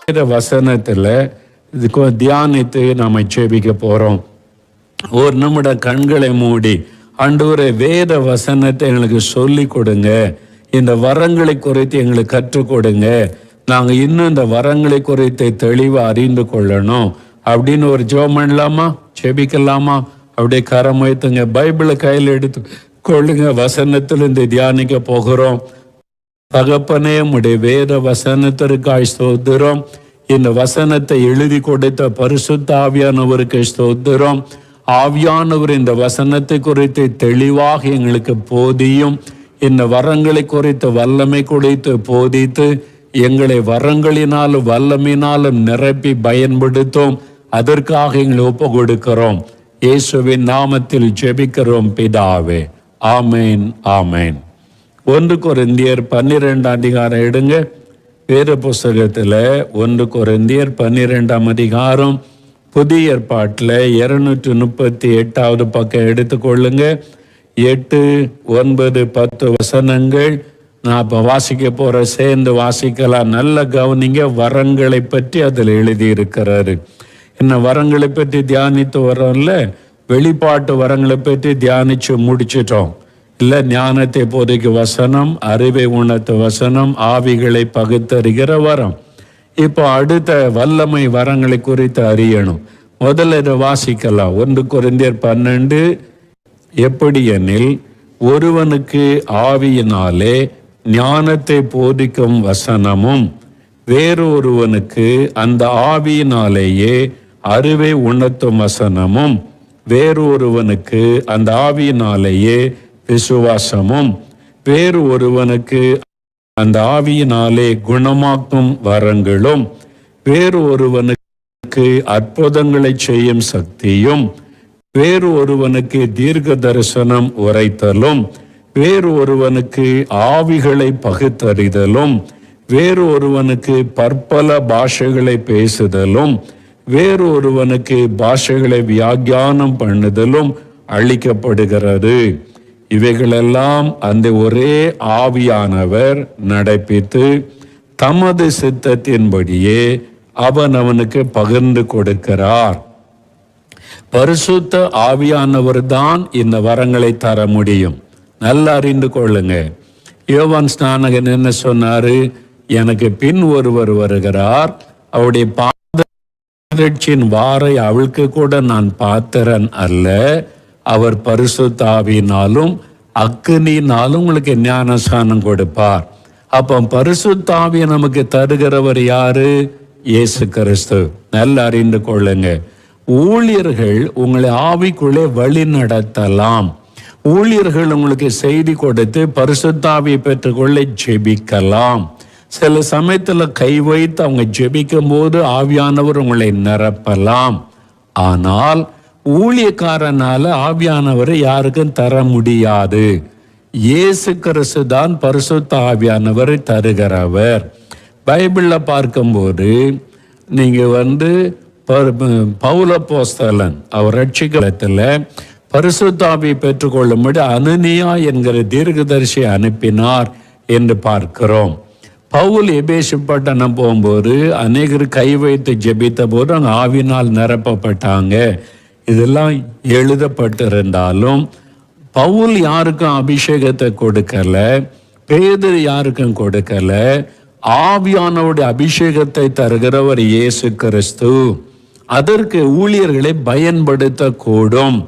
வசனத்துல இதுக்கு தியானித்து நாம ஜெபிக்க போறோம். ஒரு நிமிடம் கண்களை மூடி, ஆண்டவரே வேத வசனத்தை எங்களுக்கு சொல்லி கொடுங்க, இந்த வரங்களை குறித்து எங்களுக்கு கற்றுக் கொடுங்க, நாங்க இன்னும் இந்த வரங்களை குறித்து தெளிவா அறிந்து கொள்ளணும் அப்படின்னு ஒரு ஜெபம் பண்ணலாமா, ஜெபிக்கலாமா? அப்படியே கரம் வைத்துங்க, பைபிளை கையில் எடுத்து கொள்ளுங்க. வசனத்திலிருந்து தியானிக்க போகிறோம். தகப்பனே, உம்முடைய வேத வசனத்திற்காய் ஸ்தோத்திரம். இந்த வசனத்தை எழுதி கொடுத்த பரிசுத்த ஆவியானவருக்கு ஸ்தோத்திரம். ஆவியானவர் இந்த வசனத்தை குறித்து தெளிவாக எங்களுக்கு போதியும், இந்த வரங்களை குறித்து வல்லமை குறித்து போதித்து எங்களை வரங்களினாலும் வல்லமையினாலும் நிரப்பி பயன்படுத்தும். அதற்காக எங்களை ஒப்பு கொடுக்கிறோம். இயேசுவின் நாமத்தில் ஜெபிக்கிறோம் பிதாவே, ஆமேன், ஆமேன். 1 கொரிந்தியர் 12 அதிகாரம் எடுங்க. வேத புஸ்தகத்தில் 1 கொரிந்தியர் 12 அதிகாரம் புதிய ஏற்பாட்டில் 238வது பக்கம் எடுத்துக்கொள்ளுங்க. 8, 9, 10 வசனங்கள் நான் இப்போ வாசிக்க போற, சேர்ந்து வாசிக்கலாம். நல்ல கவனிங்க. வரங்களை பற்றி அதில் எழுதியிருக்கிறாரு. என்ன வரங்களை பற்றி தியானித்து வரோம்ல, வெளிப்பாட்டு வரங்களை பற்றி தியானிச்சு முடிச்சிட்டோம் இல்லை? ஞானத்தை போதிக்கு வசனம், அறிவை உணர்த்து வசனம், ஆவிகளை பகுத்தறிகிற வரம். இப்போ அடுத்த வல்லமை வரங்களை குறித்து அறியணும். முதல்ல இதை வாசிக்கலாம். 1 கொரிந்தியர் 12. எப்படி எனில், ஒருவனுக்கு ஆவியினாலே ஞானத்தை போதிக்கும் வசனமும், வேறொருவனுக்கு அந்த ஆவியினாலேயே அறிவை உணர்த்தும் வசனமும், வேறொருவனுக்கு அந்த ஆவியினாலேயே விசுவாசமும், வேறு ஒருவனுக்கு அந்த ஆவியினாலே குணமாக்கும் வரங்களும், வேறு ஒருவனுக்கு அற்புதங்களை செய்யும் சக்தியும், வேறு ஒருவனுக்கு தீர்க்க தரிசனம் உரைத்தலும், வேறு ஒருவனுக்கு ஆவிகளை பகுத்தறிதலும், வேறு ஒருவனுக்கு பற்பல பாஷைகளை பேசுதலும், வேறு ஒருவனுக்கு பாஷைகளை வியாக்கியானம் பண்ணுதலும் அளிக்கப்படுகிறது. இவைகளெல்லாம் அந்த ஒரே ஆவியானவர் நடப்பித்து தமது சித்தத்தின்படியே அவனுக்கு பகிர்ந்து கொடுக்கிறார். பரிசுத்த ஆவியானவர் தான் இந்த வரங்களை தர முடியும். நல்லா அறிந்து கொள்ளுங்க. யோவான் ஸ்நானகன் என்ன சொன்னாரு? எனக்கு பின் ஒருவர் வருகிறார், அவருடைய பாதரட்சியின் வாரை அவளுக்கு கூட நான் பாத்திரன் அல்ல, அவர் பரிசுத்த ஆவியினாலும் அக்கினியினாலும் உங்களுக்கு ஞானஸ்நானம் கொடுப்பார். அப்போ பரிசுத்த ஆவியை நமக்கு தருகிறவர் யாரு? இயேசு கிறிஸ்து. நல்லா அறிந்து கொள்ளுங்க. ஊழியர்கள் உங்களை ஆவிக்குள்ளே வழி நடத்தலாம். ஊழியர்கள் உங்களுக்கு செய்தி கொடுத்து பரிசுத்த ஆவியை பெற்றுக்கொள்ள ஜெபிக்கலாம். சில சமயத்துல கை வைத்து அவங்க ஜெபிக்கும் போது ஆவியானவர் உங்களை நிரப்பலாம். ஆனால் ஊழியக்காரனால ஆவியானவரை யாருக்கும் தர முடியாது. இயேசு கிறிஸ்து தான் பரிசுத்த ஆவியானவரை தருகிறவர். பைபிள்ல பார்க்கும்போது நீங்க பவுல் அப்போஸ்தலன் அவர் ரட்சிக்கலத்துல பரிசுத்த ஆவியை பெற்றுக்கொள்ளும்படி அனனியா என்கிற தீர்க்கதரிசியை அனுப்பினார் என்று பார்க்கிறோம். பவுல் எபேசு பட்டணம் போகும்போது அநேகர் கை வைத்து ஜெபித்த போது அங்கே ஆவினால் நிரப்பப்பட்டாங்க. இதெல்லாம் எழுதப்பட்டிருந்தாலும் பவுல் யாருக்கும் அபிஷேகத்தை கொடுக்கல, பேதுரு யாருக்கும் கொடுக்கல. ஆவியானவருடைய அபிஷேகத்தை தருகிறவர் இயேசு கிறிஸ்து. அதற்கு ஊழியர்களை பயன்படுத்த கூடும்.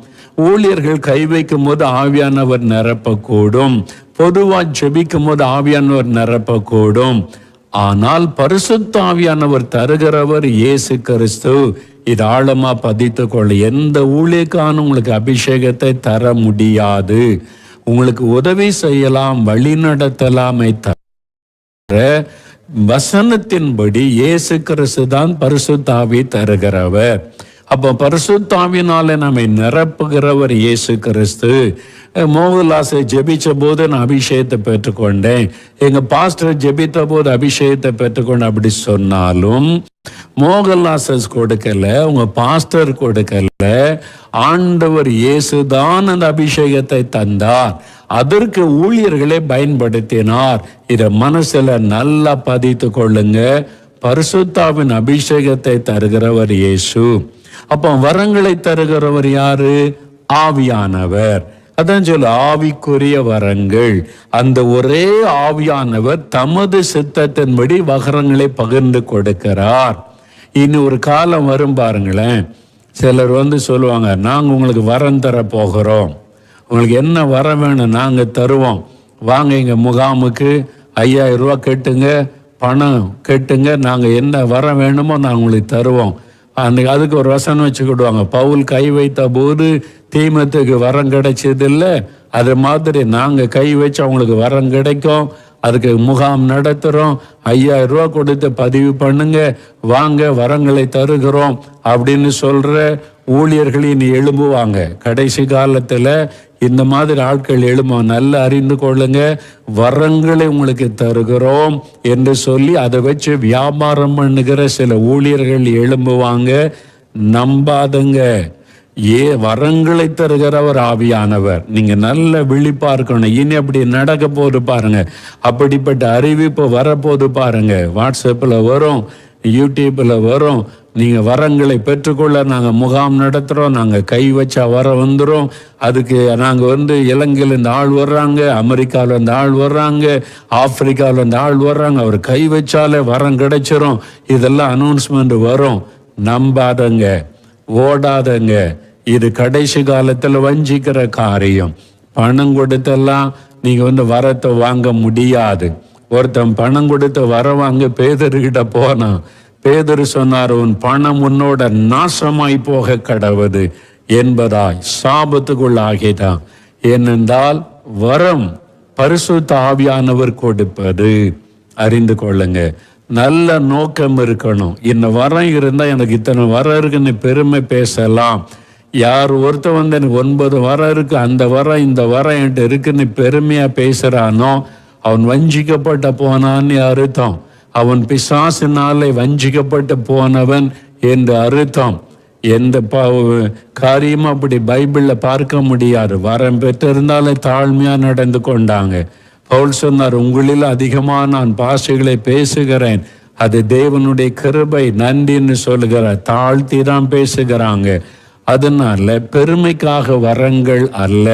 ஊழியர்கள் கை வைக்கும் போது ஆவியானவர் நிரப்பக்கூடும். பொதுவா ஜெபிக்கும் போது ஆவியானவர் நிரப்பக்கூடும். ஆனால் பரிசுத்த ஆவியானவர் தருகிறவர் இயேசு கிறிஸ்து. இது ஆழமா பதித்து கொள்ள. எந்த ஊழியக்கான உங்களுக்கு அபிஷேகத்தை தர முடியாது. உங்களுக்கு உதவி செய்யலாம், வழி நடத்தலாமே தவிர வசனத்தின்படி இயேசு கிறிஸ்து தான் பரிசுத்த ஆவி தருகிறவர். அப்போ பரிசுத்த ஆவியினாலே நம்மை நிரப்புகிறவர் இயேசு கிறிஸ்து. மோகன்லாஸை ஜெபிச்ச போது நான் அபிஷேகத்தை பெற்றுக்கொண்டேன், எங்க பாஸ்டர் ஜெபித்த போது அபிஷேகத்தை பெற்றுக்கொண்டேன் அப்படி சொன்னாலும் மோகன்லாசஸ் கொடுக்கல, உங்க பாஸ்டர் கொடுக்கல, ஆண்டவர் இயேசுதான் அந்த அபிஷேகத்தை தந்தார். அதற்கு ஊழியர்களை பயன்படுத்தினார். இதை மனசுல நல்லா பதித்து கொள்ளுங்க. பரிசுத்தாவின் அபிஷேகத்தை தருகிறவர் இயேசு. அப்போ வரங்களை தருகிறவர் யாரு? ஆவியானவர். அதான் சொல்ல ஆவிக்குரிய வரங்கள். அந்த ஒரே ஆவியானவர் தமது சித்தத்தின்படி வரங்களை பகிர்ந்து கொடுக்கிறார். இனி ஒரு காலம் வரும் பாருங்களேன், சிலர் சொல்லுவாங்க, நாங்கள் உங்களுக்கு வரம் தர போகிறோம், உங்களுக்கு என்ன வரம் வேணும் நாங்கள் தருவோம், வாங்க எங்கள் முகாமுக்கு 5000 ரூபா கட்டுங்க, பணம் கட்டுங்க, நாங்கள் என்ன வரம் வேணுமோ நாங்கள் உங்களுக்கு தருவோம். அன்றைக்கி அதுக்கு ஒரு வசனம் வச்சுக்கிடுவாங்க, பவுல் கை வைத்த போது தீமத்துக்கு வரம் கிடைச்சதில்லை, அது மாதிரி நாங்கள் கை வச்சு அவங்களுக்கு வரம் கிடைக்கும், அதுக்கு முகாம் நடத்துகிறோம், 5000 ரூபா கொடுத்து பதிவு பண்ணுங்க, வாங்க வரங்களை தருகிறோம் அப்படின்னு சொல்கிற ஊழியர்களின் எழும்புவாங்க. கடைசி காலத்தில் இந்த மாதிரி ஆட்கள் எழும்ப நல்லா அறிந்து கொள்ளுங்க. வரங்களை உங்களுக்கு தருகிறோம் என்று சொல்லி அதை வச்சு வியாபாரம் பண்ணுகிற சில ஊழியர்கள் எழும்புவாங்க. நம்பாதுங்க. வரங்களை தருகிறவர் ஆவியானவர். நீங்க நல்ல விழிப்பா இருக்கணும். இனி அப்படி நடக்க போது பாருங்க, அப்படிப்பட்ட அறிவிப்பு வரப்போது பாருங்க. வாட்ஸ்அப்பில் வரும், யூடியூப்ல வரும். நீங்க வரங்களை பெற்றுக்கொள்ள நாங்கள் முகாம் நடத்துகிறோம், நாங்கள் கை வச்சா வர வந்துடும், அதுக்கு நாங்கள் இலங்கையில் இந்த ஆள் வர்றாங்க, அமெரிக்காவில் இந்த ஆள் வர்றாங்க, ஆப்பிரிக்காவில் இந்த ஆள் வர்றாங்க, அவர் கை வச்சாலே வரம் கிடைச்சிரும், இதெல்லாம் அனௌன்ஸ்மெண்ட் வரும். நம்பாதங்க, ஓடாதங்க. இது கடைசி காலத்தில் வஞ்சிக்கிற காரியம். பணம் கொடுத்தெல்லாம் நீங்க வரத்தை வாங்க முடியாது. ஒருத்தன் பணம் கொடுத்து வர வாங்க பேதர்கிட்ட போனான். பேதர் சொன்னார், உன் பணம் உன்னோட நாசமாய் போக கடவுது என்பதாய் சாபத்துக்குள் ஆகிட்டான். ஏனென்றால் வரம் பரிசுத்த ஆவியானவர் கொடுப்பது. அறிந்து கொள்ளுங்க. நல்ல நோக்கம் இருக்கணும். இந்த வரம் இருந்தால் எனக்கு இத்தனை வரம் இருக்குன்னு பெருமை பேசலாம். யார் ஒருத்தன் எனக்கு 9 வரம் இருக்கு, அந்த வரம் இந்த வரம் என்கிட்ட இருக்குன்னு பெருமையாக பேசுகிறானோ அவன் வஞ்சிக்கப்பட்ட போனான்னு அர்த்தம். அவன் பிசாசினாலே வஞ்சிக்கப்பட்டு போனவன் என்று அர்த்தம். எந்த காரியமும் அப்படி பைபிளில் பார்க்க முடியாது. வரம் பெற்றிருந்தாலே தாழ்மையாக நடந்து கொண்டாங்க. பவுல் சொன்னார், உங்களில் அதிகமாக நான் பாஷைகளை பேசுகிறேன், அது தேவனுடைய கிருபை, நன்றின்னு சொல்லுகிறார். தாழ்த்தி தான் பேசுகிறாங்க. அதனால பெருமைக்காக வரங்கள் அல்ல,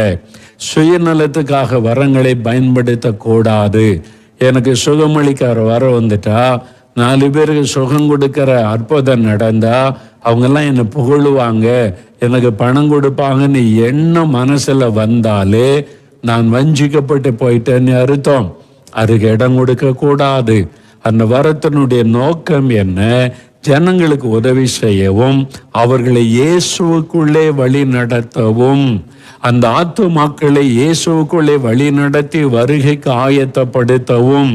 சுயநலத்துக்காக வரங்களை பயன்படுத்தக்கூடாது. எனக்கு சுகமளிக்கிற வர வந்துட்டா, 4 பேருக்கு சுகம் கொடுக்கிற அற்புதம் நடந்தா அவங்கெல்லாம் என்னை புகழுவாங்க, எனக்கு பணம் கொடுப்பாங்கன்னு எண்ணம் மனசுல வந்தாலே நான் வஞ்சிக்கப்பட்டு போயிட்டேன்னு அர்த்தம். அதுக்கு இடம் கொடுக்க கூடாது. அந்த வரத்தினுடைய நோக்கம் என்ன? ஜனங்களுக்கு உதவி செய்யவும், அவர்களை இயேசுவுக்குள்ளே வழி நடத்தவும், அந்த ஆத்துமாக்களை இயேசுவுக்குள்ளே வழி நடத்தி வருகைக்கு ஆயத்தப்படுத்தவும்.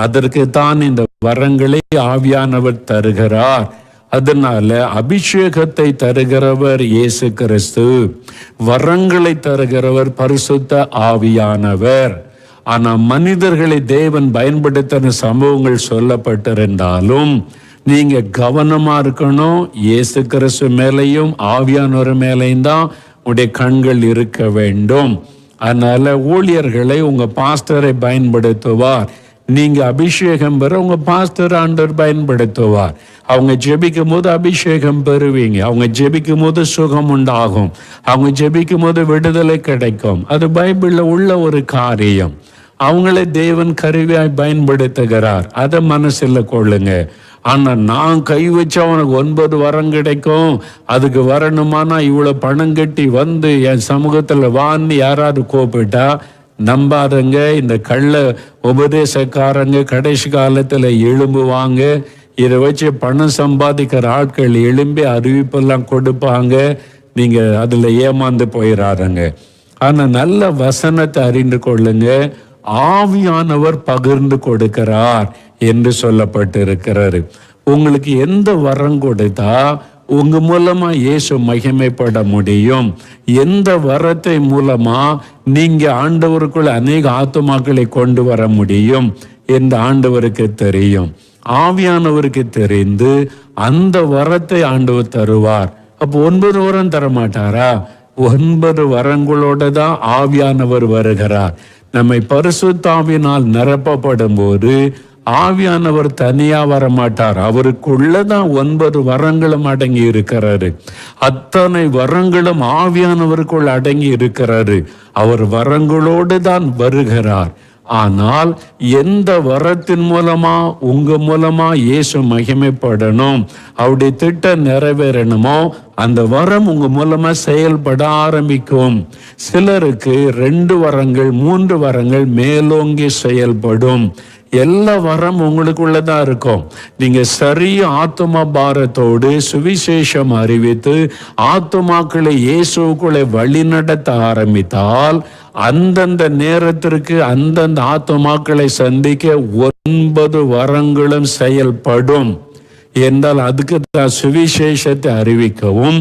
அதற்கு தான் இந்த வரங்களை ஆவியானவர் தருகிறார். அதனால அபிஷேகத்தை தருகிறவர் இயேசு கிறிஸ்து, வரங்களை தருகிறவர் பரிசுத்த ஆவியானவர். ஆனா மனிதர்களை தேவன் பயன்படுத்தின சம்பவங்கள் சொல்லப்பட்டிருந்தாலும் நீங்க கவனமா இருக்கணும். இயேசு கிறிஸ்து மேலையும் ஆவியானவர் மேலையும் தான் உடைய கண்கள் இருக்க வேண்டும். அதனால ஊழியர்களை உங்க பாஸ்டரை பயன்படுத்துவார். நீங்க அபிஷேகம் பெற உங்க பாஸ்டர் ஆண்டவர் பயன்படுத்துவார். அவங்க ஜெபிக்கும் போது அபிஷேகம் பெறுவீங்க. அவங்க ஜெபிக்கும் போது சுகம் உண்டாகும். அவங்க ஜெபிக்கும் போது விடுதலை கிடைக்கும். அது பைபிள்ல உள்ள ஒரு காரியம். அவங்களே தேவன் கருவியாய் பயன்படுத்துகிறார். அதை மனசில் கொள்ளுங்க. ஆனா நான் கை வச்சு அவனுக்கு 9 வரம் கிடைக்கும், அதுக்கு வரணுமானா இவ்வளவு பணம் கட்டி என் சமூகத்துல வான்னு யாராவது கூப்பிட்டா நம்பாதங்க. இந்த கள்ள உபதேசக்காரங்க கடைசி காலத்துல எழும்புவாங்க. இதை வச்சு பணம் சம்பாதிக்கிற ஆட்கள் எழும்பி அறிவிப்பெல்லாம் கொடுப்பாங்க. நீங்க அதுல ஏமாந்து போயிடாதங்க. ஆனா நல்ல வசனத்தை அறிந்து கொள்ளுங்க. ஆவியானவர் பகிர்ந்து கொடுக்கிறார் என்று சொல்லப்பட்டிருக்கிறாரு. உங்களுக்கு எந்த வரம் கொடுத்தா உங்க மூலமா இயேசு மகிமைப்பட முடியும், எந்த வரத்தை மூலமா நீங்க ஆண்டவருக்குள்ள அநேக ஆத்துமாக்களை கொண்டு வர முடியும் என்று ஆண்டவருக்கு தெரியும். ஆவியானவருக்கு தெரிந்து அந்த வரத்தை ஆண்டவர் தருவார். அப்போ 9 வரம் தர மாட்டாரா? 9 வரங்களோட தான் ஆவியானவர் வருகிறார். நம்மை பரிசுத்தாவினால் நிரப்பப்படும் போது ஆவியானவர் தனியா வரமாட்டார். அவருக்குள்ளதான் 9 வரங்களும் அடங்கி இருக்கிறாரு. அத்தனை வரங்களும் ஆவியானவருக்குள் அடங்கி இருக்கிறாரு. அவர் வரங்களோடு தான் வருகிறார். ஆனால் எந்த வரத்தின் மூலமா உங்க மூலமா இயேசு மகிமைப்படணும், அவருடைய திட்டம் நிறைவேறணுமோ அந்த வரம் உங்க மூலமா செயல்பட ஆரம்பிக்கும். சிலருக்கு 2 வரங்கள் 3 வரங்கள் மேலோங்கி செயல்படும். எல்லா வரம் உங்களுக்குள்ளதான் இருக்கும். நீங்க சரியா ஆத்தும பாரத்தோடு சுவிசேஷம் அறிவித்து ஆத்துமாக்களை இயேசுக்குள்ளே வழிநடத்த ஆரம்பித்தால் அந்தந்த நேரத்திற்கு அந்தந்த ஆத்துமாக்களை சந்திக்க 9 வரங்களும் செயல்படும். என்றால் அதுக்கு தான் சுவிசேஷத்தை அறிவிக்கவும்,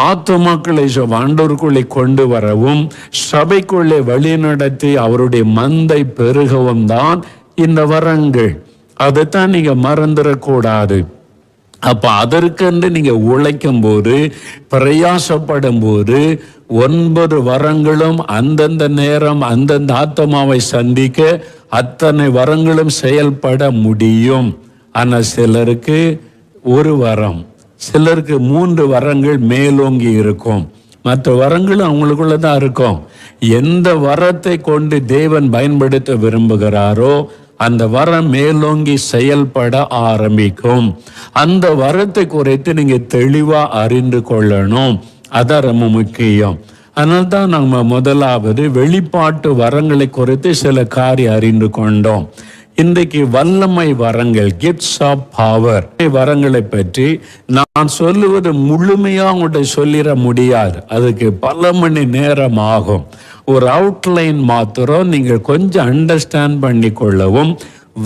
ஆத்துமாக்களை ஆண்டவருக்குள்ளே கொண்டு வரவும், சபைக்குள்ளே வழி நடத்தி அவருடைய மந்தை பெருகவும் தான் இந்த வரங்கள். அதைத்தான் நீங்க மறந்துடக்கூடாது. அப்ப அதற்கென்று நீங்க உழைக்கும் போது, பிரயாசப்படும் போது 9 வரங்களும் அந்தந்த நேரம் அந்தந்த ஆத்மாவை சந்திக்க அத்தனை வரங்களும் செயல்பட முடியும். ஆனா சிலருக்கு 1 வரம், சிலருக்கு 3 வரங்கள் மேலோங்கி இருக்கும். மற்ற வரங்களும் அவங்களுக்குள்ளதான் இருக்கும். எந்த வரத்தை கொண்டு தேவன் பயன்படுத்த விரும்புகிறாரோ அந்த வரம் மேலோங்கி செயல்பட ஆரம்பிக்கும். அந்த வரத்தை குறித்து நீங்க தெளிவா அறிந்து கொள்ளணும். அதான் ரொம்ப முக்கியம். அதனால்தான் நம்ம முதலாவது வெளிப்பாட்டு வரங்களை குறித்து சில காரியம் அறிந்து கொண்டோம். இன்றைக்கு வல்லமை வரங்கள், கிஃப்ட்ஸ் ஆஃப் பவர் வரங்களை பற்றி நான் சொல்லுவது முழுமையா உங்கள்கிட்ட சொல்லிட முடியாது. அதுக்கு பல மணி நேரம் ஆகும். ஒரு அவுட்லைன் மாத்திரம் நீங்கள் கொஞ்சம் அண்டர்ஸ்டாண்ட் பண்ணி கொள்ளவும்,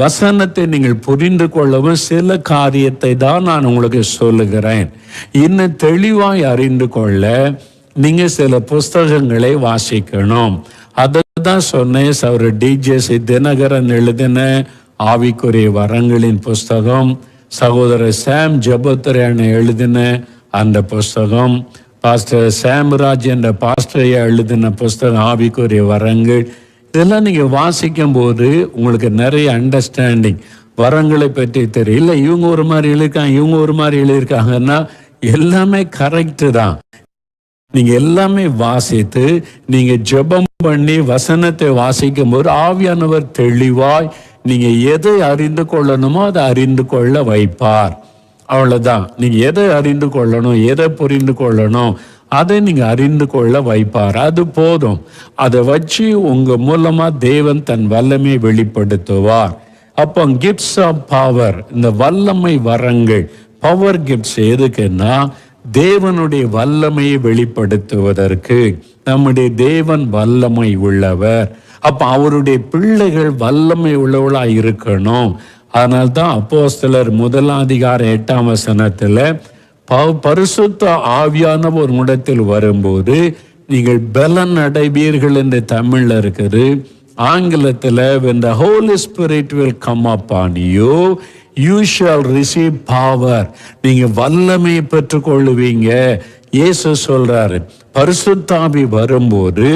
வசனத்தை நீங்கள் புரிந்து கொள்ளவும் சில காரியத்தை தான் நான் உங்களுக்கு சொல்லுகிறேன். இன்னும் தெளிவாய் அறிந்து கொள்ள நீங்க சில புஸ்தகங்களை வாசிக்கணும். அதான் சொன்னேன். அவர் டிஜேசி தினகரன் எழுதின ஆவிக்குரிய வரங்களின் புஸ்தகம், சகோதரர் சாம் ஜபத்ரேன் எழுதின அந்த புஸ்தகம், பாஸ்டர் சாம்ராஜ் என்ற பாஸ்டரையா எழுதின புஸ்தகம் ஆவிக்குரிய வரங்கள், இதெல்லாம் நீங்க வாசிக்கும் போது உங்களுக்கு நிறைய அண்டர்ஸ்டாண்டிங், வரங்களை பற்றி தெரியும். இல்லை இவங்க ஒரு மாதிரி எழுதியிருக்காங்க, இவங்க ஒரு மாதிரி எழுதியிருக்காங்கன்னா எல்லாமே கரெக்டு தான். நீங்க எல்லாமே வாசித்து நீங்க ஜெபம் பண்ணி வசனத்தை வாசிக்கும் போது ஆவியானவர் தெளிவாய் நீங்க எதை அறிந்து கொள்ளணுமோ அதை அறிந்து கொள்ள வைப்பார். அவ்வளவுதான். நீங்க எதை அறிந்து கொள்ளணும், எதை புரிந்து கொள்ளணும், அதை நீங்க அறிந்து கொள்ள வைப்பார். அது போதும். அதை வச்சு உங்க மூலமா தேவன் தன் வல்லமையை வெளிப்படுத்துவார். அப்போ கிஃப்ட்ஸ் ஆஃப் பவர், இந்த வல்லமை வரங்கள், பவர் கிஃப்ட்ஸ் எதுக்குன்னா தேவனுடைய வல்லமையை வெளிப்படுத்துவதற்கு. நம்முடைய தேவன் வல்லமை உள்ளவர். அப்ப அவருடைய பிள்ளைகள் வல்லமை உள்ளவளா இருக்கணும். அதனால்தான் அப்போஸ்தலர் 1:8 பரிசுத்த ஆவியானவர் ஒரு இடத்தில் வரும்போது நீங்கள் பலன் அடைவீர்கள் என்று தமிழ்ல இருக்குது. ஆங்கிலத்தில் when the Holy Spirit will come upon you, you shall receive power. நீங்க வல்லமையை பெற்றுக் கொள்ளுவீங்க. இயேசு சொல்றாரு, பரிசுத்த ஆவி வரும்போது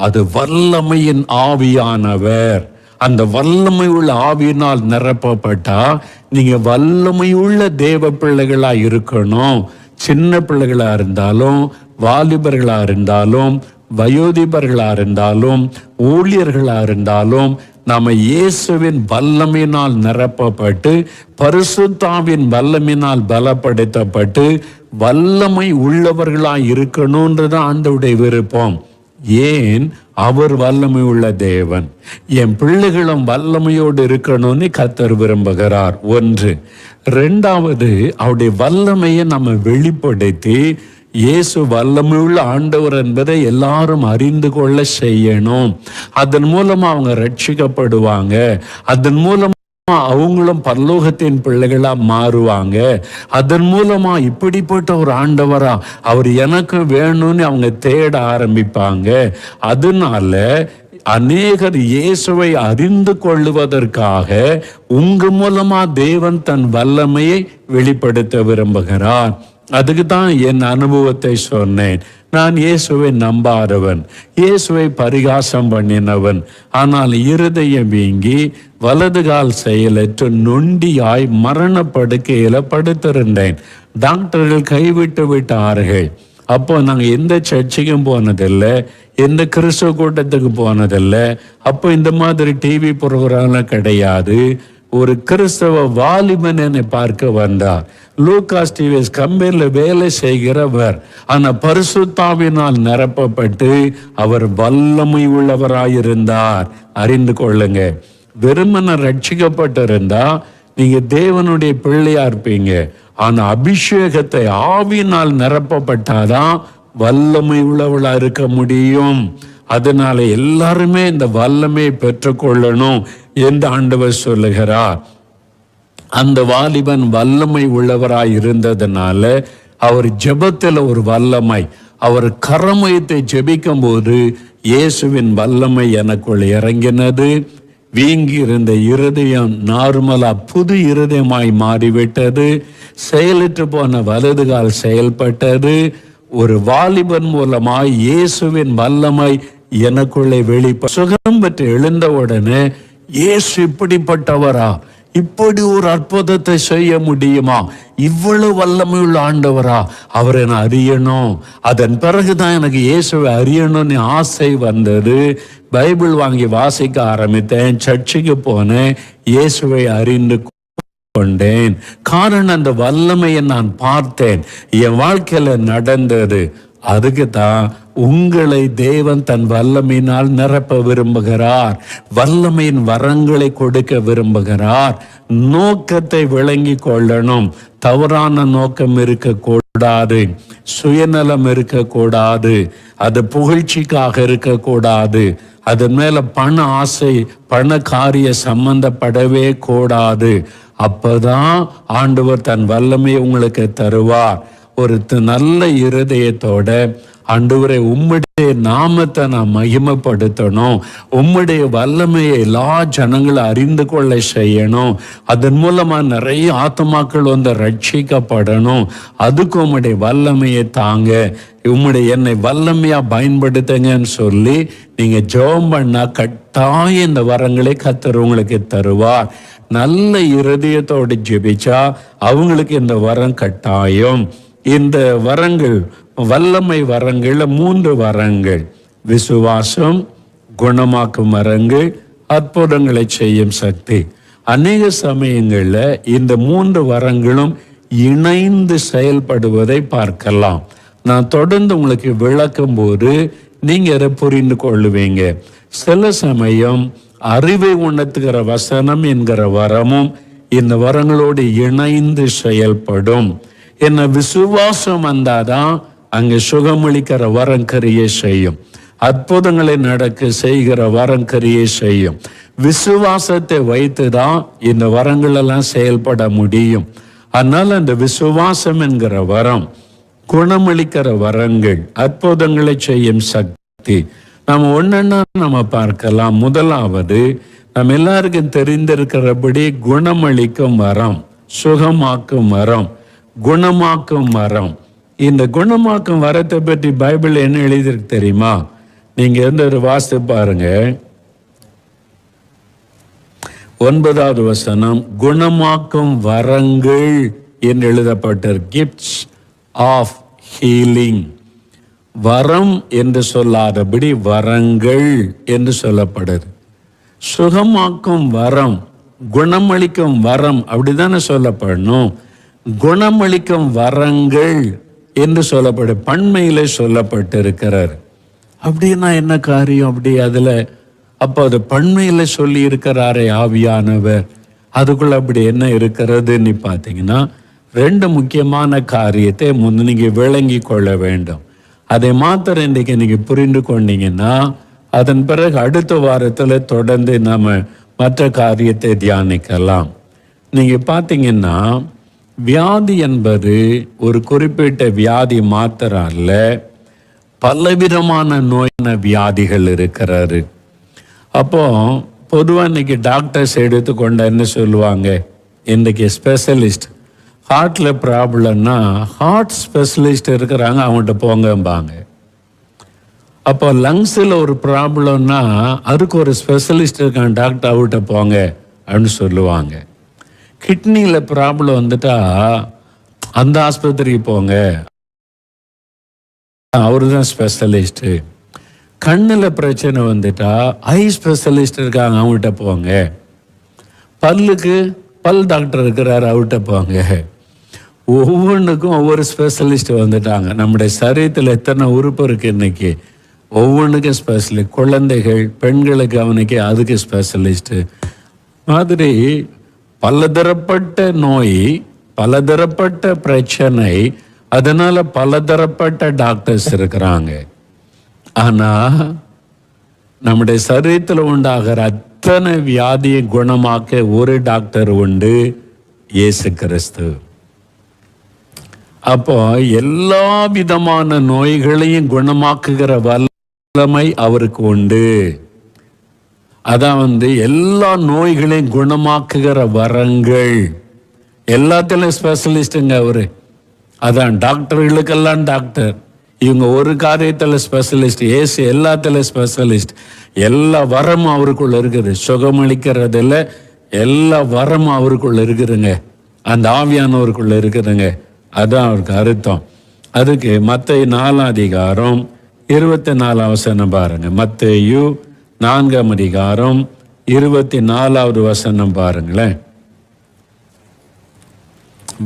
அது வல்லமையின் ஆவியானவர். அந்த வல்லமை உள்ள ஆவியினால் நிரப்பப்பட்டா நீங்க வல்லமை உள்ள தேவ பிள்ளைகளா இருக்கணும். சின்ன பிள்ளைகளா இருந்தாலும், வாலிபர்களா இருந்தாலும், வயோதிபர்களா இருந்தாலும், ஊழியர்களா இருந்தாலும், நாம இயேசுவின் வல்லமையினால் நிரப்பப்பட்டு பரிசுத்தாவின் வல்லமையினால் பலப்படுத்தப்பட்டு வல்லமை உள்ளவர்களா இருக்கணும்ன்றது ஆண்டவருடைய விருப்பம். ஏன்? அவர் வல்லமை உள்ள தேவன். என் பிள்ளைகளும் வல்லமையோடு இருக்கணும்னு கர்த்தர் விரும்புகிறார். 1. 2வது, அவருடைய வல்லமையை நம்ம வெளிப்படுத்தி இயேசு வல்லமை உள்ள ஆண்டவர் என்பதை எல்லாரும் அறிந்து கொள்ள செய்யணும். அதன் மூலமா அவங்க ரட்சிக்கப்படுவாங்க. அதன் மூலமா அவங்களும் பரலோகத்தின் பிள்ளைகளா மாறுவாங்க. அதன் மூலமா இப்படிப்பட்ட ஒரு ஆண்டவரா அவர் எனக்கு வேணும்னு அவங்க தேட ஆரம்பிப்பாங்க. அதனால அநேகர் இயேசுவை அறிந்து கொள்ளுவதற்காக உங்க மூலமா தேவன் தன் வல்லமையை வெளிப்படுத்த விரும்புகிறார். அதுக்கு தான் என் அனுபவத்தை சொன்னேன். நான் இயேசுவை நம்பாதவன், இயேசுவை பரிகாசம் பண்ணினவன், ஆனால் இருதயம் வீங்கி வலது கால் செயலற்று நொண்டியாய் மரண படுக்கையில படுத்திருந்தேன். டாக்டர்கள் கைவிட்டு விட்டார்கள். அப்போ நாங்கள் எந்த சர்ச்சுக்கும் போனதில்லை, எந்த கிறிஸ்துவ கூட்டத்துக்கு போனதில்லை. அப்போ இந்த மாதிரி டிவி ப்ரோக்ராம்லாம் கிடையாது. ஒரு கிறிஸ்தவ வாலிபன் என்னை பார்க்க வந்தார். லூகாஸ் டிவிஎஸ் கம்பெனியில் வேலை செய்கிறவர், ஆனால் பரிசுத்தாவினால் நிரப்பப்பட்டு அவர் வல்லமை உள்ளவராயிருந்தார். அறிந்து கொள்ளுங்க, வெறுமன ரட்சிக்கப்பட்டிருந்தா நீங்க தேவனுடைய பிள்ளையா இருப்பீங்க. ஆனா அபிஷேகத்தை ஆவியினால் நிரப்பப்பட்டாதான் வல்லமை உள்ளவளா இருக்க முடியும். அதனால எல்லாருமே இந்த வல்லமையை பெற்றுக்கொள்ளணும் என்று ஆண்டவர் சொல்லுகிறார். அந்த வாலிபன் வல்லமை உள்ளவராய் இருந்ததுனால அவர் ஜெபத்தில் ஒரு வல்லமை, அவர் கரமயத்தை ஜெபிக்கும் போது இயேசுவின் வல்லமை எனக்குள் இறங்கினது. வீங்கி இருந்த இருதயம் நார்மலா புது இருதயமாய் மாறிவிட்டது. செயலற்று போன வலதுகால் செயல்பட்டது. ஒரு வாலிபன் மூலமாய் இயேசுவின் வல்லமை எனக்குள்ளே சுகம் பெற்று எழுந்த உடனே இயேசு இப்படிப்பட்டவரா, இப்படி ஒரு அற்புதத்தை செய்ய முடியுமா, இவ்வளவு வல்லமையுள்ள ஆண்டவரா, அவரை நான் அறியணும். அதன் பிறகுதான் எனக்கு இயேசுவை அறியணும்னு ஆசை வந்தது. பைபிள் வாங்கி வாசிக்க ஆரம்பித்தேன், சர்ச்சுக்கு போனேன், இயேசுவை அறிந்து கொண்டேன். காரணம் அந்த வல்லமையை நான் பார்த்தேன், என் வாழ்க்கையில நடந்தது. அதுக்கு தான் உங்களை தேவன் தன் வல்லமையினால் நிரப்ப விரும்புகிறார், வல்லமையின் வரங்களை கொடுக்க விரும்புகிறார். நோக்கத்தை விளங்கி கொள்ளணும். தவறான நோக்கம் இருக்கக்கூடாது, சுயநலம் இருக்கக்கூடாது, அது புகழ்ச்சிக்காக இருக்கக்கூடாது, அதன் மேல பண ஆசை, பண காரிய சம்பந்தப்படவே கூடாது. அப்பதான் ஆண்டவர் தன் வல்லமையை உங்களுக்கு தருவார். ஒரு நல்ல இருதயத்தோட ஆண்டவரே உம்முடைய நாமத்தை நான் மகிமைப்படுத்தணும், உம்முடைய வல்லமையை எல்லா ஜனங்களும் அறிந்து கொள்ள செய்யணும், அதன் மூலமா நிறைய ஆத்மாக்கள் வந்து ரட்சிக்கப்படணும், அதுக்கு உம்முடைய வல்லமையை தாங்க, உம்முடைய என்னை வல்லமையா பயன்படுத்துங்கன்னு சொல்லி நீங்க ஜெபம் பண்ணா கட்டாயம் இந்த வரங்களை கர்த்தர் உங்களுக்கு தருவார். நல்ல இருதயத்தோடு ஜெபிச்சா அவங்களுக்கு இந்த வரம் கட்டாயம். இந்த வரங்கள், வல்லமை வரங்கள்ல 3 வரங்கள்: விசுவாசம், குணமாக்கும் வரங்கள், அற்புதங்களை செய்யும் சக்தி. அநேக சமயங்கள்ல இந்த 3 வரங்களும் இணைந்து செயல்படுவதை பார்க்கலாம். நான் தொடர்ந்து உங்களுக்கு விளக்கும் போது நீங்க அதை புரிந்து கொள்ளுவீங்க. சில சமயம் அறிவை உணர்த்துகிற வசனம் என்கிற வரமும் இந்த வரங்களோடு இணைந்து செயல்படும். என்ன விசுவாசம் வந்தாதான் அங்கே சுகமளிக்கிற வரம் கிரியை செய்யும், அற்புதங்களை நடக்க செய்கிற வரம் கிரியை செய்யும். விசுவாசத்தை வைத்துதான் இந்த வரங்கள் எல்லாம் செயல்பட முடியும். அதனால அந்த விசுவாசம் என்கிற வரம், குணமளிக்கிற வரங்கள், அற்புதங்களை செய்யும் சக்தி, நம்ம ஒன்னொன்னா நம்ம பார்க்கலாம். முதலாவது, நம்ம எல்லாருக்கும் தெரிந்திருக்கிறபடி குணமளிக்கும் வரம், சுகமாக்கும் வரம், குணமாக்கும் வரம். இந்த குணமாக்கும் வரத்தை பற்றி பைபிள் என்ன எழுதியிருக்கு தெரியுமா? நீங்க ஒரு வாசித்து பாருங்க. 9வது வசனம், குணமாக்கும் வரங்கள் என்று எழுதப்பட்ட கிஃப்ட்ஸ் ஆஃப் ஹீலிங். வரம் என்று சொல்லாதபடி வரங்கள் என்று சொல்லப்படுது. சுகமாக்கும் வரம், குணமளிக்கும் வரம் அப்படிதானே சொல்லப்படணும். குணமளிக்கும் வரங்கள் என்று சொல்லப்படு பன்மையில சொல்லப்பட்டிருக்கிறார். அப்படின்னா என்ன காரியம்? அப்படி அதுல அப்போ அது பன்மையில சொல்லி இருக்கிறாரே ஆவியானவர், அதுக்குள்ள அப்படி என்ன இருக்கிறதுன்னு பார்த்தீங்கன்னா 2 முக்கியமான காரியத்தை நீங்க விளங்கி கொள்ள வேண்டும். அதை மாத்திரம் இன்றைக்கு நீங்க புரிந்து கொண்டீங்கன்னா அதன் பிறகு அடுத்த வாரத்துல தொடர்ந்து நம்ம மற்ற காரியத்தை தியானிக்கலாம். நீங்க பார்த்தீங்கன்னா வியாதி என்பது ஒரு குறிப்பிட்ட வியாதி மாத்திரம் அல்ல, பலவிதமான நோயான வியாதிகள் இருக்கிறாரு. அப்போ பொதுவாக இன்னைக்கு டாக்டர்ஸ் எடுத்துக்கொண்ட என்ன சொல்லுவாங்க, இன்னைக்கு ஸ்பெஷலிஸ்ட் ஹார்ட்ல ப்ராப்ளம்னா ஹார்ட் ஸ்பெஷலிஸ்ட் இருக்கிறாங்க, அவங்கள்ட்ட போங்கம்பாங்க. அப்போ லங்ஸில் ஒரு ப்ராப்ளம்னா அதுக்கு ஒரு ஸ்பெஷலிஸ்ட் இருக்கான், டாக்டர் அவர்கிட்ட போங்க அப்படின்னு சொல்லுவாங்க. கிட்னியில் ப்ராப்ளம் வந்துட்டா அந்த ஆஸ்பத்திரிக்கு போங்க, அவரு தான் ஸ்பெஷலிஸ்ட்டு. கண்ணில் பிரச்சனை வந்துட்டா ஐ ஸ்பெஷலிஸ்ட் இருக்காங்க, அவங்ககிட்ட போங்க. பல்லுக்கு பல் டாக்டர் இருக்கிறாரு, அவர்கிட்ட போங்க. ஒவ்வொன்றுக்கும் ஒவ்வொரு ஸ்பெஷலிஸ்ட் வந்துட்டாங்க. நம்முடைய சரீரத்தில் எத்தனை உறுப்பு இருக்குது இன்னைக்கு, ஒவ்வொன்றுக்கும் ஸ்பெஷலிஸ்ட். குழந்தைகள் பெண்களை கவனிக்க அதுக்கு ஸ்பெஷலிஸ்ட்டு மாதிரி பலதரப்பட்ட நோய், பலதரப்பட்ட பிரச்சனை, அதனால பலதரப்பட்ட டாக்டர்ஸ் இருக்கிறாங்க. ஆனா நம்முடைய சரீரத்தில் உண்டாகிற அத்தனை வியாதியை குணமாக்க ஒரு டாக்டர் உண்டு, இயேசு கிறிஸ்து. அப்போ எல்லா விதமான நோய்களையும் குணமாக்குகிற வல்லமை அவருக்கு உண்டு. அதான் எல்லா நோய்களையும் குணமாக்குகிற வரங்கள், எல்லாத்திலும் ஸ்பெஷலிஸ்டுங்க அவரு. அதான் டாக்டர்களுக்கெல்லாம் டாக்டர். இவங்க ஒரு காரியத்தில் ஸ்பெஷலிஸ்ட், ஏசு எல்லாத்திலும் ஸ்பெஷலிஸ்ட். எல்லா வரமும் அவருக்குள்ள இருக்குது, சுகமளிக்கிறதுல எல்லா வரமும் அவருக்குள்ள இருக்குதுங்க, அந்த ஆவியானவருக்குள்ள இருக்குதுங்க. அதான் அவருக்கு அர்த்தம். அதுக்கு மத்தேயு 4:24 பாருங்க. மத்தேயு 4:24 பாருங்களேன்.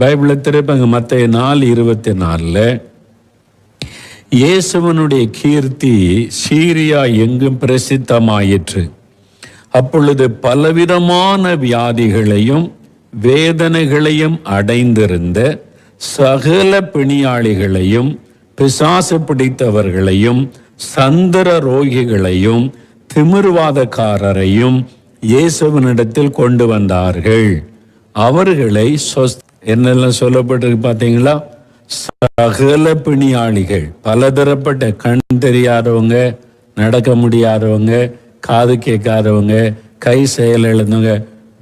பைபிளை திருப்பங்க. மத்தேயு 4:24. இயேசுவனுடைய கீர்த்தி சீரியா எங்கும் பிரசித்தமாயிற்று. அப்பொழுது பலவிதமான வியாதிகளையும் வேதனைகளையும் அடைந்திருந்த சகல பிணியாளிகளையும் பிசாசு பிடித்தவர்களையும் சந்திர ரோகிகளையும் திமிர்வாதக்காரரையும் இயேசுவினிடத்தில் கொண்டு வந்தார்கள். அவர்களை என்னெல்லாம் சொல்லப்பட்டிருக்கு பார்த்தீங்களா? சகல பிணியாளிகள், பலதரப்பட்ட, கண் தெரியாதவங்க, நடக்க முடியாதவங்க, காது கேட்காதவங்க, கை செயல் இழந்தவங்க,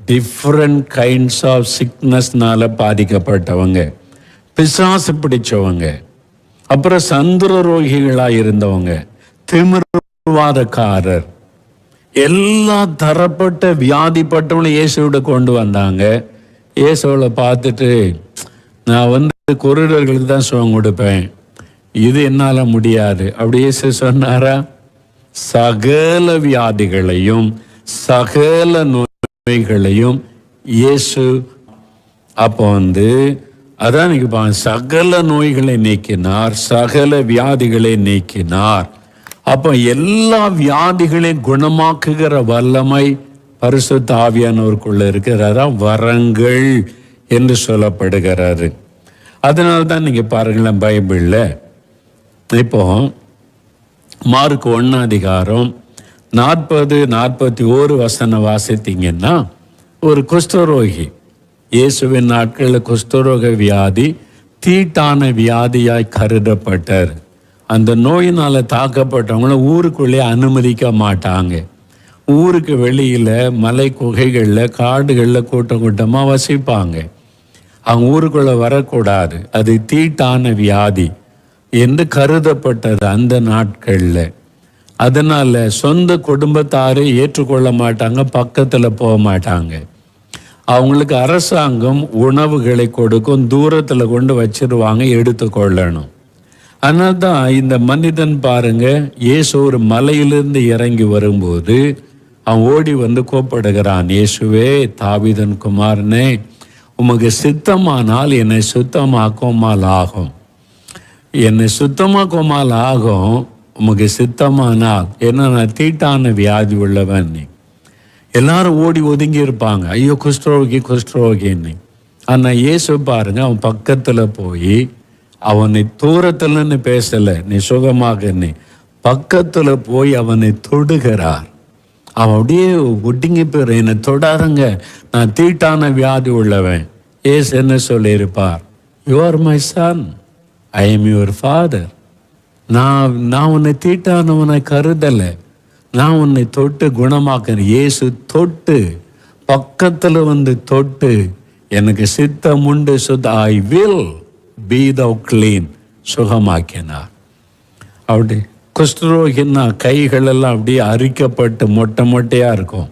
டிஃப்ரெண்ட் கைண்ட்ஸ் ஆஃப் சிக்னஸ்னால பாதிக்கப்பட்டவங்க, பிசாசு பிடிச்சவங்க, அப்புறம் சந்திர ரோகிகளாக இருந்தவங்க, திமிர்வாதக்காரர், எல்லா தரப்பட்ட வியாதிப்பட்டவங்களும் இயேசுவிட கொண்டு வந்தாங்க. இயேசுவை பார்த்துட்டு, நான் குருடர்களுக்கு தான் சுகம் கொடுப்பேன், இது என்னால் முடியாது அப்படி இயேசு சொன்னாரா? சகல வியாதிகளையும் சகல நோய்களையும் இயேசு அப்போ அதான் சகல நோய்களை நீக்கினார், சகல வியாதிகளை நீக்கினார். அப்போ எல்லா வியாதிகளையும் குணமாக்குகிற வல்லமை பரிசுத்த ஆவியானவருக்குள்ள இருக்கிறதான் வரங்கள் என்று சொல்லப்படுகிறாரு. அதனால தான் நீங்க பாருங்களேன், பைபிள்ல இப்போ மார்க் 1:40-41 வாசித்தீங்கன்னா, ஒரு குஷ்டரோகி, இயேசுவின் நாட்களில் குஷ்டரோக வியாதி தீட்டான வியாதியாய் கருதப்பட்டார். அந்த நோயினால தாக்கப்பட்டவங்கள ஊருக்குள்ளே அனுமதிக்க மாட்டாங்க. ஊருக்கு வெளியில மலை குகைகளில் காடுகளில் கூட்டம் கூட்டமாக வசிப்பாங்க. அவங்க ஊருக்குள்ள வரக்கூடாது, அது தீட்டான வியாதி என்று கருதப்பட்டது அந்த நாட்களில். அதனால சொந்த குடும்பத்தாரை ஏற்றுக்கொள்ள மாட்டாங்க, பக்கத்தில் போக மாட்டாங்க. அவங்களுக்கு அரசாங்கம் உணவுகளை கொடுக்கும், தூரத்தில் கொண்டு வச்சிருவாங்க, எடுத்துக்கொள்ளணும். அதனால தான் இந்த மனிதன் பாருங்க, இயேசு ஒரு மலையிலிருந்து இறங்கி வரும்போது அவன் ஓடி கூப்பிடுகிறான், இயேசுவே தாவீதின் குமாரனே, உமக்கு சித்தமானால் என்னை சுத்தமாக்குமால் ஆகும், என்னை சுத்தமாக்குமால் ஆகும், உமக்கு சித்தமானால். ஏன்னா நான் தீட்டான வியாதி உள்ளவன். எல்லாரும் ஓடி ஒதுங்கி இருப்பாங்க, ஐயோ குஷ்டரோகி குஷ்டரோகின்னு. ஆனால் இயேசு பாருங்க, அவன் பக்கத்தில் போய், அவனை தூரத்துலன்னு பேசலை, நீ சுகமாகன்னு, பக்கத்தில் போய் அவனை தொடுகிறார். அவன் அப்படியே ஒட்டிங்கி போயிரு, என்னை தொடாருங்க, நான் தீட்டான வியாதி உள்ளவன். ஏசு என்ன சொல்லியிருப்பார்? You are my son, I am your father. நான் உன்னை தீட்டானவனை கருதலை, நான் உன்னை தொட்டு குணமாக்கிறேன். இயேசு தொட்டு பக்கத்தில் தொட்டு, எனக்கு சித்தம் உண்டு, I will be thou clean, சுகமாக்கினார். அப்படி குஷ்டரோகின்னா கைகளெல்லாம் அப்படியே அரிக்கப்பட்டு மொட்டை மொட்டையாக இருக்கும்,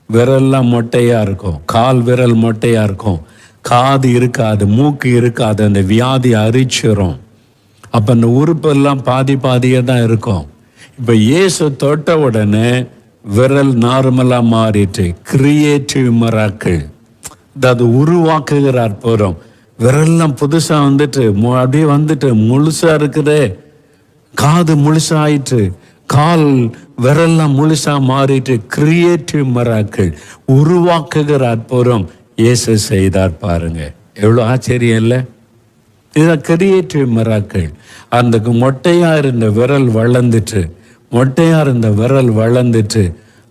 விரல்லாம் மொட்டையாக இருக்கும், கால் விரல் மொட்டையாக இருக்கும், காது இருக்காது, மூக்கு இருக்காது, அந்த வியாதி அரிச்சிரும். அப்போ அந்த உறுப்பெல்லாம் பாதி பாதியாக தான் இருக்கும். இப்போ இயேசு தொட்ட உடனே விரல் நார்மலாக மாறிட்டு, கிரியேட்டிவ் மிராக்கிள், அதாவது உருவாக்குகிற அற்புதம். விரல்லாம் புதுசாக வந்துட்டு அப்படியே வந்துட்டு முழுசாக இருக்குதே, காது முழுசாக ஆயிட்டு, கால் விரல்லாம் முழுசாக மாறிட்டு, கிரியேட்டிவ் மிராக்கிள், உருவாக்குகிற அற்புதம் இயேசு செய்தார். பாருங்க, எவ்வளோ ஆச்சரியம் இல்லை? இதுதான் கிரியேட்டிவ் மிராக்கிள். அந்த மொட்டையாக இருந்த விரல் வளர்ந்துட்டு, மொட்டையாக இருந்த விரல் வளர்ந்துட்டு,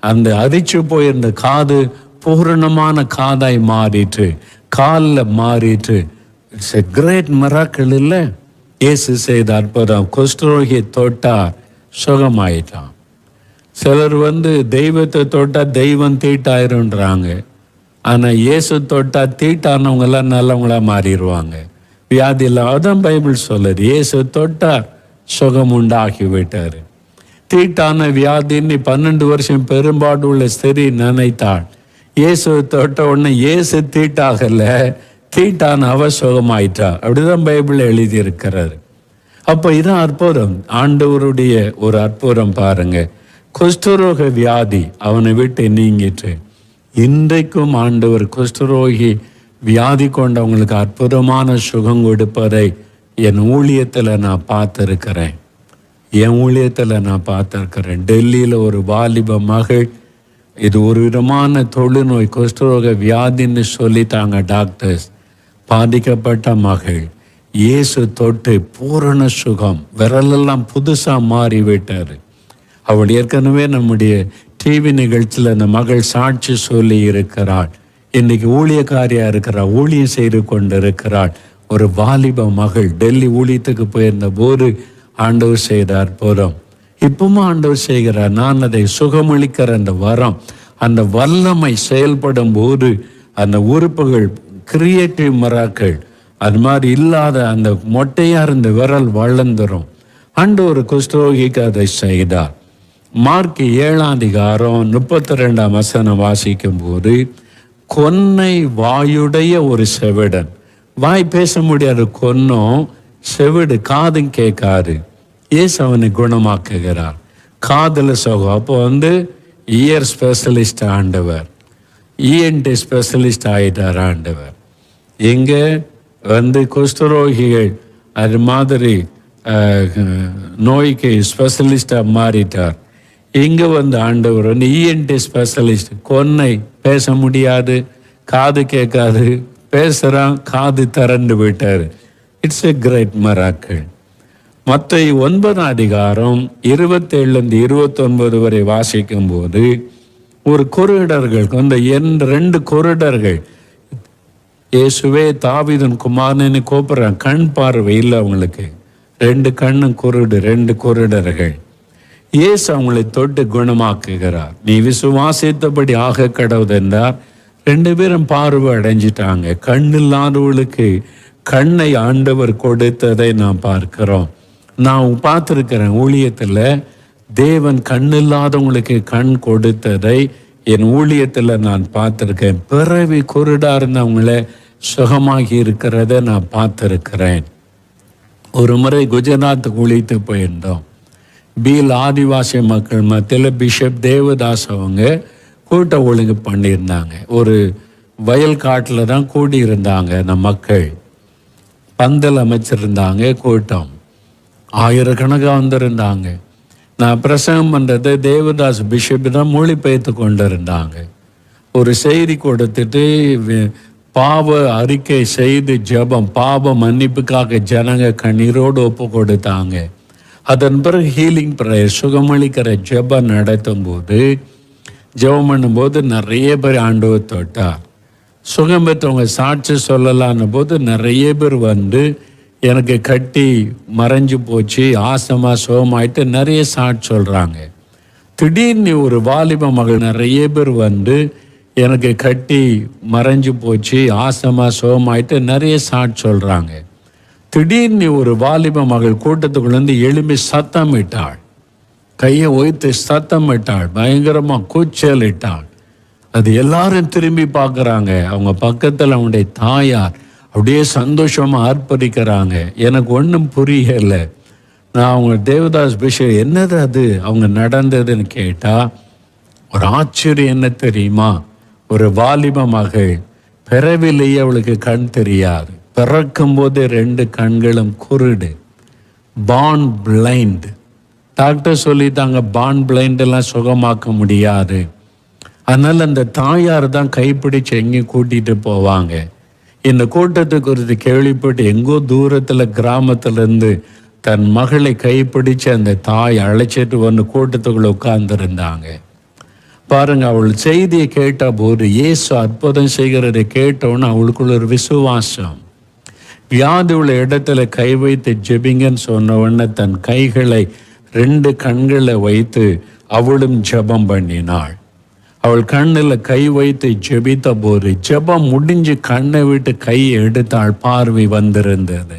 அந்த அரிச்சு போயிருந்த காது பூரணமான காதாய் மாறிட்டு, காலில் மாறிட்டு. இட்ஸ் எ கிரேட் மிராக்கிள் இல்லை? இயேசு செய்த அற்புதம். குஷ்டரோகியை தொட்டார், சுகமாயிட்டான். சிலர் தெய்வத்தை தொட்டா தெய்வம் தீட்டாயிருன்றாங்க. ஆனால் இயேசு தொட்டா தீட்டானவங்கெல்லாம் நல்லவங்களா மாறிடுவாங்க, வியாதியில். அதான் பைபிள் சொல்லுது, இயேசு தொட்டார், சுகம் உண்டாக்கி விட்டார். தீட்டான வியாதின்னு 12 வருஷம் பெரும்பாடு உள்ள ஸ்திரீ நினைத்தாள். இயேசு தொட்ட உடனே இயேசு தீட்டாகல, தீட்டான அவ சுகமாயிட்டா. அப்படிதான் பைபிள் எழுதியிருக்கிறார். அப்போ இதான் அற்புதம், ஆண்டவருடைய ஒரு அற்புதம். பாருங்க, குஷ்டரோக வியாதி அவனை விட்டு நீங்கிட்டு, இன்றைக்கும் ஆண்டவர் குஷ்டரோகி வியாதி கொண்டவங்களுக்கு அற்புதமான சுகம் கொடுப்பதை என் ஊழியத்தில் நான் பார்த்துருக்கிறேன். டெல்லியில் ஒரு வாலிப மகள், இது ஒரு விதமான தொழுநோய், குஷ்டரோக வியாதின்னு சொல்லிட்டாங்க டாக்டர்ஸ். பாதிக்கப்பட்ட மகள் இயேசு தொட்டு பூரண சுகம், விரலெல்லாம் புதுசாக மாறிவிட்டார். அவள் ஏற்கனவே நம்முடைய டிவி நிகழ்ச்சியில் அந்த மகள் சாட்சி சொல்லி இருக்கிறாள். இன்னைக்கு ஊழியக்காரியாக இருக்கிறாள், ஊழியம் செய்து கொண்டு இருக்கிறாள். ஒரு வாலிப மகள் டெல்லி ஊழியத்துக்கு போயிருந்த போது ஆண்டவர் செய்த அற்புதம் இப்பவும் ஆண்டவர் செய்கிறார். நான் அதை சுகமளிக்கிற அந்த வரம், அந்த வல்லமை செயல்படும் போது அந்த உறுப்புகள் கிரியேட்டிவ் மிராக்கிள், அது மாதிரி இல்லாத அந்த மொட்டையாக இருந்த விரல் வளர்ந்துடும். ஆண்டவர் குஷ்டரோகிக்கு அதை செய்தார். மார்க் 7:32 வாசிக்கும் போது, கொன்னை வாயுடைய ஒரு செவிடன், வாய் பேச முடியாத கொன்னும், செவிடு காதும் கேட்காது, இயேசு அவனை குணமாக்குகிறார். காதல சுகம். அப்போ இயர் ஸ்பெஷலிஸ்ட் ஆண்டவர், இஎன்டி ஸ்பெஷலிஸ்ட் ஆகிட்டார் ஆண்டவர். இங்கே குஷ்டரோகிகள் அது மாதிரி நோய்க்கு ஸ்பெஷலிஸ்டாக மாறிட்டார். இங்கே ஆண்டவர் இஎன்டி ஸ்பெஷலிஸ்ட். கொன்னை பேச முடியாது, காது கேட்காது, பேசுகிறான், காது திறந்து விட்டார். It's a great miracle. மத்தேயு 9:27-29 வரை வாசிக்கும் போது, ஒரு குருடர்கள் 2 குருடர்கள் இயேசுவே தாவீதின் குமாரன்னு கூப்பிடுறான். கண் பார்வை இல்லை அவங்களுக்கு, 2 கண்ணும் குருடு, 2 குருடர்கள். இயேசு அவங்களை தொட்டு குணமாக்குகிறார். நீ விசுவாசித்தபடி ஆக கடவுது என்றார். 2 பேரும் பார்வை அடைஞ்சிட்டாங்க. கண் இல்லாதவர்களுக்கு கண்ணை ஆண்டவர் கொடுத்ததை நாம் பார்க்கிறோம். நான் பார்த்துருக்கிறேன் ஊழியத்தில், தேவன் கண் இல்லாதவங்களுக்கு கண் கொடுத்ததை என் ஊழியத்தில் நான் பார்த்துருக்கேன். பிறவி குருடா இருந்தவங்கள சுகமாகி இருக்கிறத நான் பார்த்துருக்கிறேன். ஒரு முறை குஜராத் ஊழியத்து போயிருந்தோம். பீல் ஆதிவாசி மக்கள் மத்தியில் பிஷப் தேவதாஸ் அவங்க கூட்ட ஒழுங்கு பண்ணியிருந்தாங்க. ஒரு வயல் காட்டில் தான் கூடியிருந்தாங்க. அந்த மக்கள் பந்தல் அமைச்சிருந்தாங்க. கூட்டம் ஆயிரக்கணக்காக வந்திருந்தாங்க. நான் பிரசங்கம் பண்ணுறதை தேவதாஸ் பிஷப் தான் மொழிபெயர்த்து கொண்டு இருந்தாங்க. ஒரு செய்தி கொடுத்துட்டு பாவ அறிக்கை செய்து ஜெபம், பாவ மன்னிப்புக்காக ஜனங்க கண்ணீரோடு ஒப்பு கொடுத்தாங்க. அதன் பிறகு ஹீலிங் ப்ரேயர், சுகமளிக்கிற ஜெபம் நடத்தும் போது, ஜெபம் பண்ணும்போது நிறைய பேர் ஆண்டவர் தொட்டார். சுகம் பெற்றவங்க சாட்சி சொல்லலான்னு போது நிறைய பேர் எனக்கு கட்டி மறைஞ்சு போச்சு, ஆசமா சுகமாயிட்டு நிறைய சாட்சி சொல்கிறாங்க. திடீர்னு ஒரு வாலிப மகள் நிறைய பேர் எனக்கு கட்டி மறைஞ்சு போச்சு, ஆசமா சுகமாயிட்டு நிறைய சாட்சி சொல்கிறாங்க. திடீர்னு ஒரு வாலிப மகள் கூட்டத்துக்குள்ளேருந்து எழும்பி சத்தமிட்டாள். கையை ஓய்த்து சத்தமிட்டாள், பயங்கரமா கூச்சலிட்டாள். அது எல்லாரும் திரும்பி பார்க்குறாங்க. அவங்க பக்கத்தில் அவனுடைய தாயார் அப்படியே சந்தோஷமா ஆர்ப்பரிக்கிறாங்க. எனக்கு ஒன்றும் புரியலை. நான் அவங்க தேவதாஸ் பிஷப் என்னது அது அவங்க நடந்ததுன்னு கேட்டா, ஒரு ஆச்சரியம் என்ன தெரியுமா? ஒரு வாலிப மகள், பிறவிலேயே அவளுக்கு கண் தெரியாது, பிறக்கும் போது 2 கண்களும் குருடு, பார்ன் பிளைண்ட். டாக்டர் சொல்லிட்டாங்க பார்ன் பிளைண்ட் எல்லாம் சுகமாக்க முடியாது. அதனால அந்த தாயார் தான் கைப்பிடிச்சு எங்கேயும் கூட்டிட்டு போவாங்க. இந்த கூட்டத்தை குறித்து கேள்விப்பட்டு எங்கோ தூரத்துல கிராமத்திலிருந்து தன் மகளை கைப்பிடிச்சு அந்த தாய் அழைச்சிட்டு வந்து கூட்டத்துக்குள்ள உட்கார்ந்துருந்தாங்க. பாருங்க, அவள் செய்தியை கேட்ட போது, இயேசு அற்புதம் செய்கிறதை கேட்டவுன்னு அவளுக்குள்ள ஒரு விசுவாசம். வியாதி உள்ள இடத்துல கை வைத்து ஜெபிங்கன்னு சொன்ன உடனே தன் கைகளை 2 கண்களை வைத்து அவளும் ஜெபம் பண்ணினாள். அவள் கண்ணில் கை வைத்து ஜெபித்த போது, ஜெபம் முடிஞ்சு கண்ணை விட்டு கையை எடுத்தாள், பார்வை வந்திருந்தது.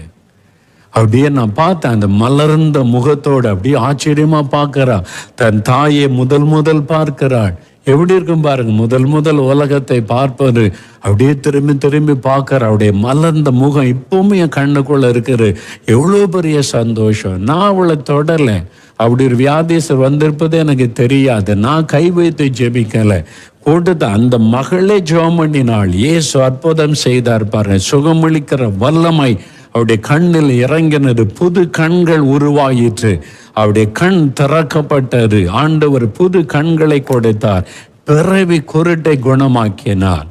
அப்படியே நான் பார்த்தேன், அந்த மலர்ந்த முகத்தோடு அப்படியே ஆச்சரியமா பார்க்கிறா. தன் தாயை முதல் பார்க்கிறாள். எப்படி இருக்கும் பாருங்க, முதல் உலகத்தை பார்ப்பது. அப்படியே திரும்பி திரும்பி பார்க்கற அவருடைய மலர்ந்த முகம் இப்பவுமே என் கண்ணுக்குள்ள இருக்குது. எவ்வளோ பெரிய சந்தோஷம். நான் அவளை தொடலை. அப்படி ஒரு வியாதிசர் வந்திருப்பது எனக்கு தெரியாது. நான் கை வைத்து ஜெபிக்கலை. கூட்டத்தை அந்த மகளே ஜெபம் பண்ணினாள். இயேசு அற்புதம் செய்தார் பாருங்க. சுகமளிக்கிற வல்லமை அவருடைய கண்ணில் இறங்கினது. புது கண்கள் உருவாயிற்று. அவருடைய கண் திறக்கப்பட்டது. ஆண்டவர் புது கண்களை கொடுத்தார். பிறவி குருட்டை குணமாக்கினார்.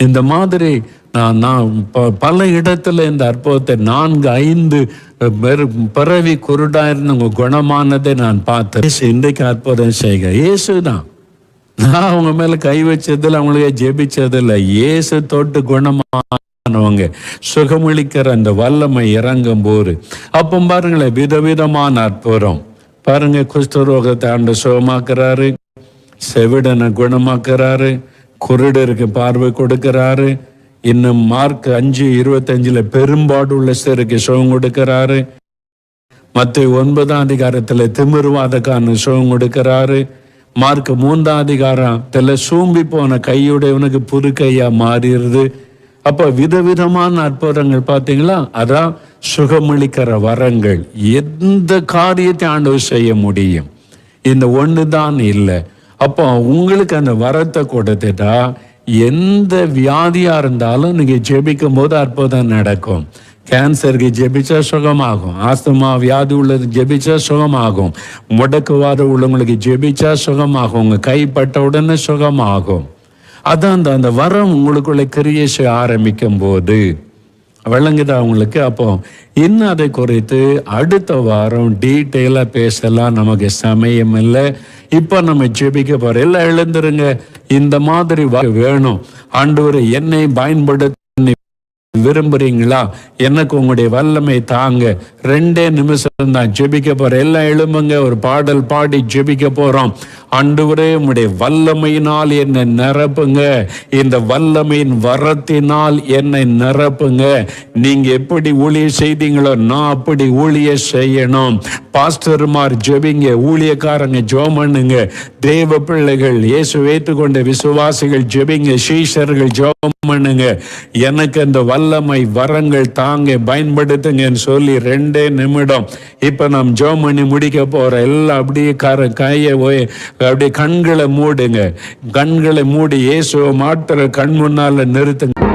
இந்த மாதிரி நான் பல இடத்துல இந்த அற்புதத்தை 4-5 பிறவி குருடாயிருந்தவங்க குணமானதை நான் பார்த்தேன். இன்றைக்கு அற்புதம் செய்க இயேசு தான். நான் அவங்க மேல கை வச்சதில்லை, அவங்களுக்கு ஜெபிச்சதில்லை. இயேசு தொட்டு குணமானவங்க, சுகமளிக்கிற அந்த வல்லமை இறங்கும் போது அப்போ பாருங்களேன், விதவிதமான அற்புதம் பாருங்க. குஷ்டரோகத்தை ஆண்டு சுகமாக்குறாரு, செவிடனை குணமாக்குறாரு, குருடருக்கு பார்வை கொடுக்கிறாரு. இன்னும் மார்க் 5:25 பெரும்பாடு உள்ள சிலருக்கு சுகம் கொடுக்கிறாரு. மத்தேயு 9 திமிர்வாதக்காரனு சுகம் கொடுக்கிறாரு. மார்க் 3 சூம்பி போன கையுடையவனுக்கு புது கையா மாறிடுது. அப்ப விதவிதமான அற்புதங்கள் பார்த்தீங்களா? அதான் சுகமளிக்கிற வரங்கள். எந்த காரியத்தை ஆண்டவர் செய்ய முடியும், இந்த ஒன்று தான் இல்லை. அப்போ உங்களுக்கு அந்த வரத்தை கொடுத்துட்டா எந்த வியாதியா இருந்தாலும் நீங்க ஜெபிக்கும் போது அற்புதம் நடக்கும். கேன்சருக்கு ஜெபிச்சா சுகமாகும். ஆஸ்துமா வியாதி உள்ளது ஜெபிச்சா சுகமாகும். முடக்குவாத உள்ளவங்களுக்கு ஜெபிச்சா சுகமாகும். உங்க கைப்பட்ட உடனே சுகமாகும். அதான் அந்த வரம் உங்களுக்குள்ள கிரியை செய்ய ஆரம்பிக்கும் போது விளங்குதா உங்களுக்கு? அப்போ இன்னும் அதை குறித்து அடுத்த வாரம் டீட்டெயிலா பேசலாம். நமக்கு சமயம் இல்லை. இப்ப நம்ம ஜெபிக்க போறோம். எல்லாம் எழுந்துருங்க. இந்த மாதிரி வேணும். ஆண்டவரே என்னை பயன்படுத்த விரும்புறீங்களா? எனக்கு உங்களுடைய வல்லமை தாங்க. 2 நிமிஷம் தான் ஜெபிக்க போறோம். எல்லாம் எழும்புங்க. ஒரு பாடல் பாடி ஜெபிக்க போறோம். ஆண்டவரே உம்முடைய வல்லமையினால் என்னை நிரப்புங்க. இந்த வல்லமையின் வரத்தினால் என்னை நிரப்புங்க. நீங்க எப்படி ஊழிய செய்தீங்களோ நான் அப்படி ஊழிய செய்யணும். பாஸ்டர்மார் ஜெபிங்க, ஊழியக்காரங்க ஜெபம் பண்ணுங்க, தேவ பிள்ளைகள் இயேசு வைத்துக்கொண்ட விசுவாசிகள் ஜெபிங்க, சீஷர்கள் ஜெபம் பண்ணுங்க. எனக்கு அந்த வல்லமை வரங்கள் தாங்க, பயன்படுத்துங்கன்னு சொல்லி 2 நிமிடம் இப்ப நாம் ஜெபம் பண்ணி முடிக்க போறோம். எல்லாம் அப்படியே கையை அப்படியே கண்களை மூடுங்க. கண்களை மூடி இயேசுவை மாத்திர கண் முன்னால நிறுத்துங்க.